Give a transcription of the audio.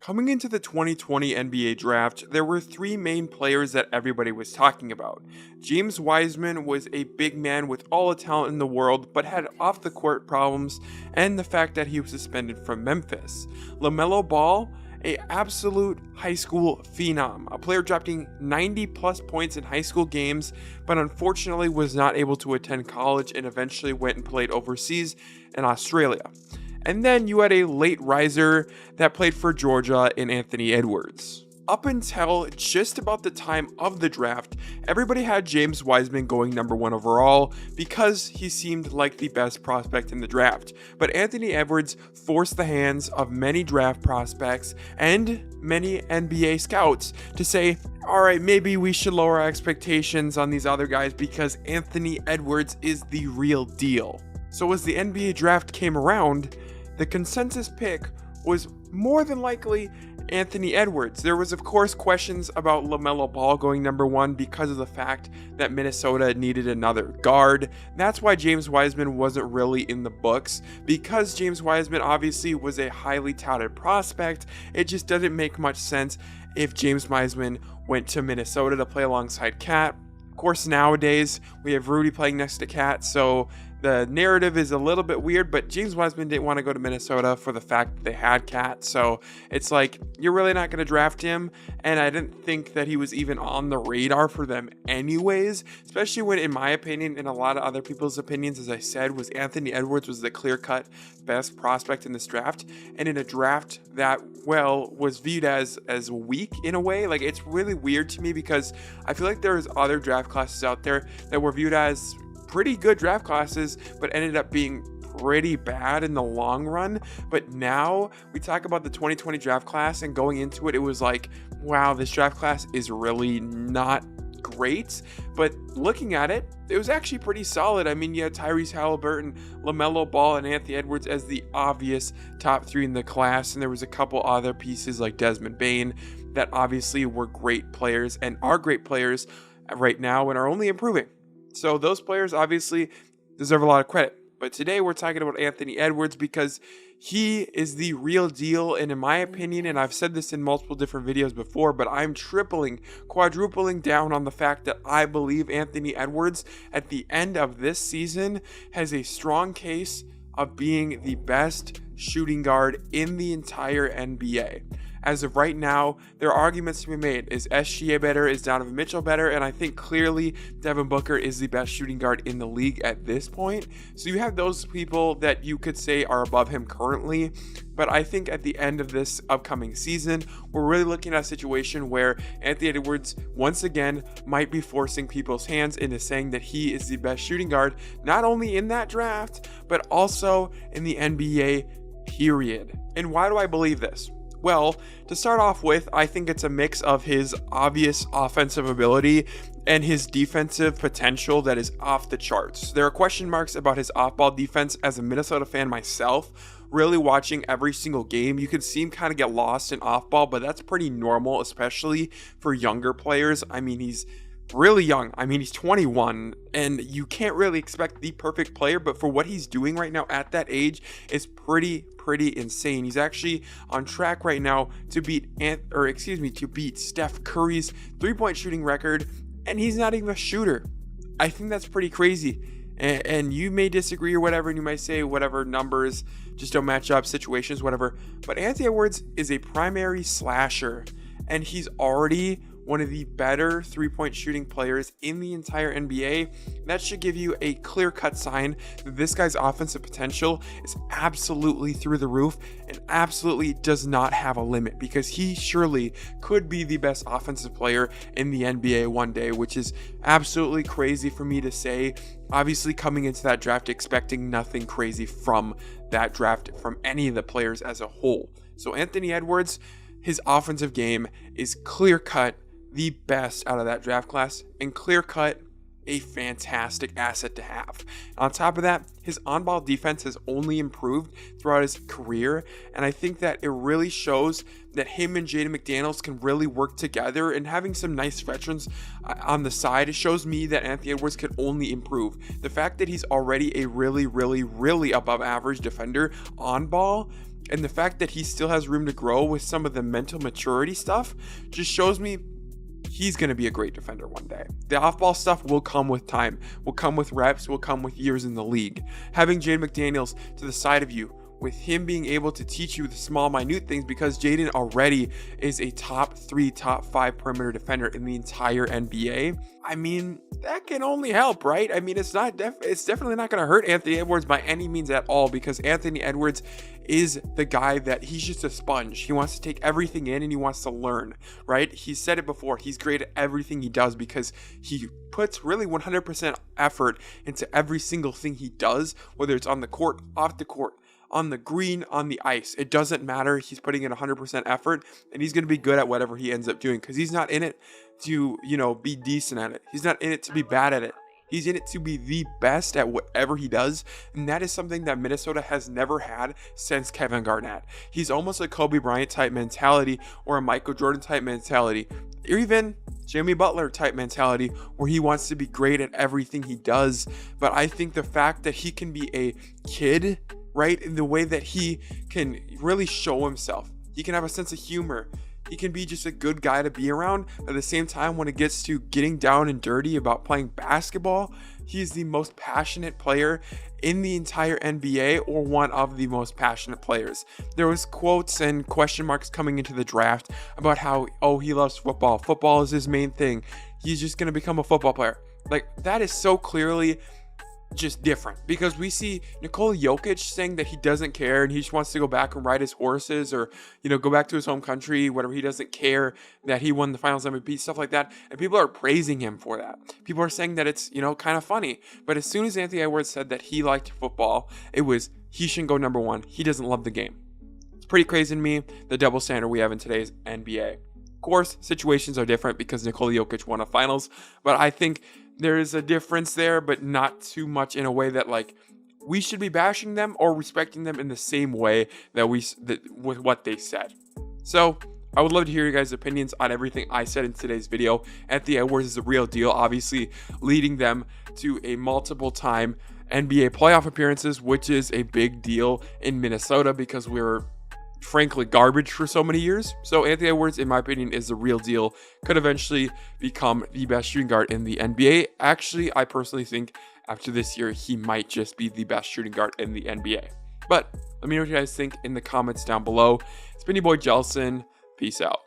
Coming into the 2020 NBA draft, there were three main players that everybody was talking about. James Wiseman was a big man with all the talent in the world, but had off the court problems, and the fact that he was suspended from Memphis. LaMelo Ball, a absolute high school phenom, a player dropping 90 plus points in high school games, but unfortunately was not able to attend college and eventually went and played overseas in Australia. And then you had a late riser that played for Georgia in Anthony Edwards. Up until just about the time of the draft, everybody had James Wiseman going number 1 overall because he seemed like the best prospect in the draft. But Anthony Edwards forced the hands of many draft prospects and many NBA scouts to say, all right, maybe we should lower our expectations on these other guys because Anthony Edwards is the real deal. So as the NBA draft came around, the consensus pick was more than likely Anthony Edwards. There was, of course, questions about LaMelo Ball going number 1 because of the fact that Minnesota needed another guard. That's why James Wiseman wasn't really in the books. Because James Wiseman obviously was a highly touted prospect, it just doesn't make much sense if James Wiseman went to Minnesota to play alongside Cat. Of course, nowadays we have Rudy playing next to Cat, so the narrative is a little bit weird, but James Wiseman didn't want to go to Minnesota for the fact that they had Cat. So it's like, you're really not going to draft him. And I didn't think that he was even on the radar for them anyways, especially when, in my opinion, and a lot of other people's opinions, as I said, was Anthony Edwards was the clear-cut best prospect in this draft. And in a draft that, well, was viewed as weak in a way. Like, it's really weird to me because I feel like there's other draft classes out there that were viewed as pretty good draft classes, but ended up being pretty bad in the long run. But now we talk about the 2020 draft class, and going into it, it was like, wow, this draft class is really not great. But looking at it, it was actually pretty solid. I mean, you had Tyrese Halliburton, LaMelo Ball, and Anthony Edwards as the obvious top 3 in the class, and there was a couple other pieces like Desmond Bane that obviously were great players and are great players right now and are only improving. So those players obviously deserve a lot of credit. But today we're talking about Anthony Edwards because he is the real deal. And in my opinion, and I've said this in multiple different videos before, but I'm quadrupling down on the fact that I believe Anthony Edwards at the end of this season has a strong case of being the best shooting guard in the entire NBA. As of right now, there are arguments to be made. Is SGA better? Is Donovan Mitchell better? And I think clearly Devin Booker is the best shooting guard in the league at this point. So you have those people that you could say are above him currently. But I think at the end of this upcoming season, we're really looking at a situation where Anthony Edwards, once again, might be forcing people's hands into saying that he is the best shooting guard, not only in that draft, but also in the NBA, period. And why do I believe this? Well, to start off with, I think it's a mix of his obvious offensive ability and his defensive potential that is off the charts. There are question marks about his off-ball defense as a Minnesota fan myself. Really watching every single game, you can see him kind of get lost in off-ball, but that's pretty normal, especially for younger players. I mean, he's really young. I mean, he's 21, and you can't really expect the perfect player, but for what he's doing right now at that age is pretty insane. He's actually on track right now to beat Steph Curry's 3-point shooting record, and he's not even a shooter. I think that's pretty crazy. And you may disagree or whatever, and you might say whatever numbers just don't match up, situations, whatever. But Anthony Edwards is a primary slasher, and he's already one of the better 3-point shooting players in the entire NBA. That should give you a clear-cut sign that this guy's offensive potential is absolutely through the roof and absolutely does not have a limit, because he surely could be the best offensive player in the NBA one day, which is absolutely crazy for me to say. Obviously, coming into that draft expecting nothing crazy from that draft from any of the players as a whole. So Anthony Edwards, his offensive game is clear-cut the best out of that draft class, and clear-cut a fantastic asset to have. On top of that, his on-ball defense has only improved throughout his career, and I think that it really shows that him and Jaden McDaniels can really work together, and having some nice veterans on the side, it shows me that Anthony Edwards can only improve. The fact that he's already a really above average defender on ball, And the fact that he still has room to grow with some of the mental maturity stuff just shows me he's going to be a great defender one day. The off-ball stuff will come with time, will come with reps, will come with years in the league. Having Jaden McDaniels to the side of you, with him being able to teach you the small, minute things, because Jaden already is a top 3, top 5 perimeter defender in the entire NBA. I mean, that can only help, right? I mean, it's definitely not going to hurt Anthony Edwards by any means at all, because Anthony Edwards is the guy that he's just a sponge. He wants to take everything in and he wants to learn, right? He said it before. He's great at everything he does because he puts really 100% effort into every single thing he does, whether it's on the court, off the court, on the green, on the ice. It doesn't matter. He's putting in 100% effort, and he's going to be good at whatever he ends up doing, because he's not in it to, be decent at it. He's not in it to be bad at it. He's in it to be the best at whatever he does, and that is something that Minnesota has never had since Kevin Garnett. He's almost a Kobe Bryant type mentality, or a Michael Jordan type mentality, or even Jimmy Butler type mentality, where he wants to be great at everything he does. But I think the fact that he can be a kid, right, in the way that he can really show himself, he can have a sense of humor, he can be just a good guy to be around. At the same time, when it gets to getting down and dirty about playing basketball, he's the most passionate player in the entire NBA, or one of the most passionate players. There was quotes and question marks coming into the draft about how, he loves football. Football is his main thing. He's just going to become a football player. Like, that is so clearly just different, because we see Nikola Jokic saying that he doesn't care and he just wants to go back and ride his horses, or go back to his home country, whatever. He doesn't care that he won the finals MVP, stuff like that, and people are praising him for that. People are saying that it's kind of funny. But as soon as Anthony Edwards said that he liked football, it was he shouldn't go number one. He doesn't love the game. It's pretty crazy to me, the double standard we have in today's NBA. Of course, situations are different because Nikola Jokic won a finals, but I think there is a difference there, but not too much in a way that we should be bashing them or respecting them in the same way that with what they said. So I would love to hear your guys' opinions on everything I said in today's video. Anthony Edwards is a real deal, obviously leading them to a multiple-time NBA playoff appearances, which is a big deal in Minnesota because we were frankly garbage for so many years. So Anthony Edwards, in my opinion, is the real deal. Could eventually become the best shooting guard in the NBA. Actually, I personally think after this year, he might just be the best shooting guard in the NBA. But let me know what you guys think in the comments down below. It's been your boy Jelson. Peace out.